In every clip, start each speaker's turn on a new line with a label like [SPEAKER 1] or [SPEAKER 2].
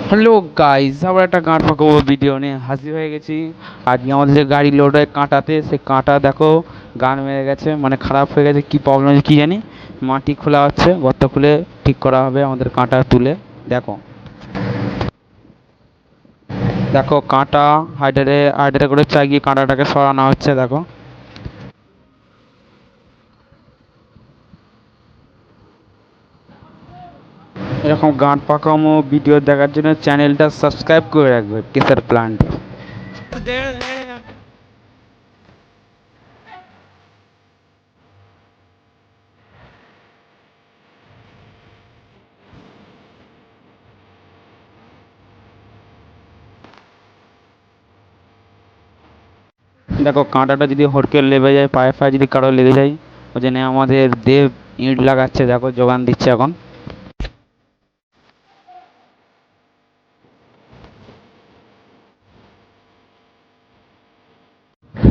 [SPEAKER 1] Hello guys, আবার একটা গাঁট পাকাবো ভিডিও নিয়ে হাজির হয়ে গেছি। আজকে আমাদের যে গাড়ি লোড হয় কাঁটাতে, সে কাঁটা দেখো গান মেরে গেছে, মানে খারাপ হয়ে গেছে। কি প্রবলেম হয়েছে কি জানি। মাটি খোলা হচ্ছে, গর্ত খুলে ঠিক করা হবে আমাদের কাঁটা তুলে। দেখো দেখো কাঁটা হাইডারে হাইডারে করে চাগিয়ে কাঁটাটাকে সরানো হচ্ছে। দেখো এরকম গাঁট পাকামো ভিডিও দেখার জন্য চ্যানেলটা সাবস্ক্রাইব করে রাখবে কেসার প্ল্যান্ট। দেখো কাঁটাটা যদি হড়কে লেগে যায়, পায়ে ফায়ে যদি কারো লেগে যায়, ওই জন্য আমাদের দেব ইট লাগাচ্ছে। দেখো যোগান দিচ্ছে এখন।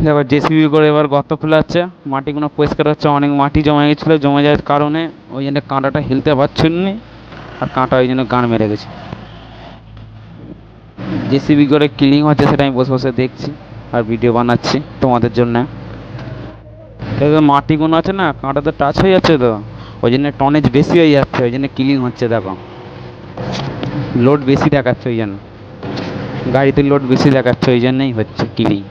[SPEAKER 1] দেখো জেসিবি করে এবার গর্ত খোলাচ্ছে, মাটিগুলো পরিষ্কার হচ্ছে। অনেক মাটি জমে গেছিলো, জমে যাওয়ার কারণে ওই জন্য কাঁটাটা হিলতে পারছিল না, আর কাঁটা ওই জন্য গান মেরে গেছে। জেসিবি করে ক্লিনিং হচ্ছে, সেটা আমি বসে বসে দেখছি আর ভিডিও বানাচ্ছি তোমাদের জন্য। মাটিগুলো আছে না, কাঁটাতে টাচ হয়ে যাচ্ছে তো, ওই জন্য টনেজ বেশি হয়ে যাচ্ছে, ওই জন্য ক্লিন হচ্ছে। দেখো লোড বেশি দেখাচ্ছে, ওই জন্য গাড়িতে লোড বেশি দেখাচ্ছে, ওই জন্যই হচ্ছে ক্লিন।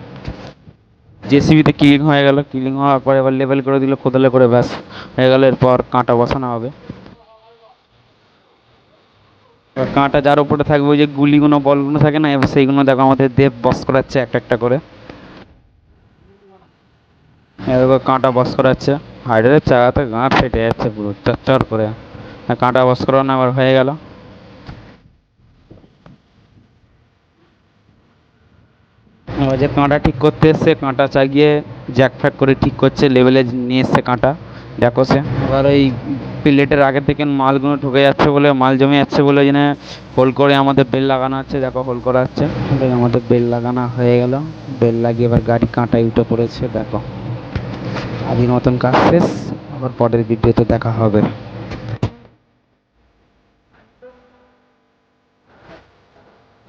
[SPEAKER 1] জেসিবিতে ক্লিন হয়ে গেল, ক্লিন হওয়ার পর এবার লেভেল করে দিল কোদালে করে, ব্যাস হয়ে গেল। এরপর কাঁটা বসানো হবে। এবার কাঁটা যার উপরে থাকবে, ওই যে গুলিগুলো বলগুলো থাকে না, এবার সেইগুলো দেখো আমাদের দেব বস করাচ্ছে একটা একটা করে। এবার কাঁটা বস করাচ্ছে। হাইডারের চাকাতে গাঁট ফেটে যাচ্ছে পুরো চচ্চর করে। আর কাঁটা বস করানো আবার হয়ে গেল। এবার যে কাঁটা ঠিক করতে এসছে, কাঁটা চাগিয়ে জ্যাক ফ্যাক করে ঠিক করছে, লেভেলে নিয়ে এসছে কাঁটা। দেখো সে এবার ওই প্লেটের আগে থেকে মালগুলো ঢুকে যাচ্ছে বলে, মাল জমে যাচ্ছে বলে, ওই জন্য হোল করে আমাদের বেল লাগানো হচ্ছে। দেখো হোল করা হচ্ছে, আমাদের বেল লাগানো হয়ে গেল। বেল লাগিয়ে এবার গাড়ি কাঁটায় উঠে পড়েছে। দেখো আজকের মতন কাজ শেষ, আবার পরের ভিডিওতে দেখা হবে।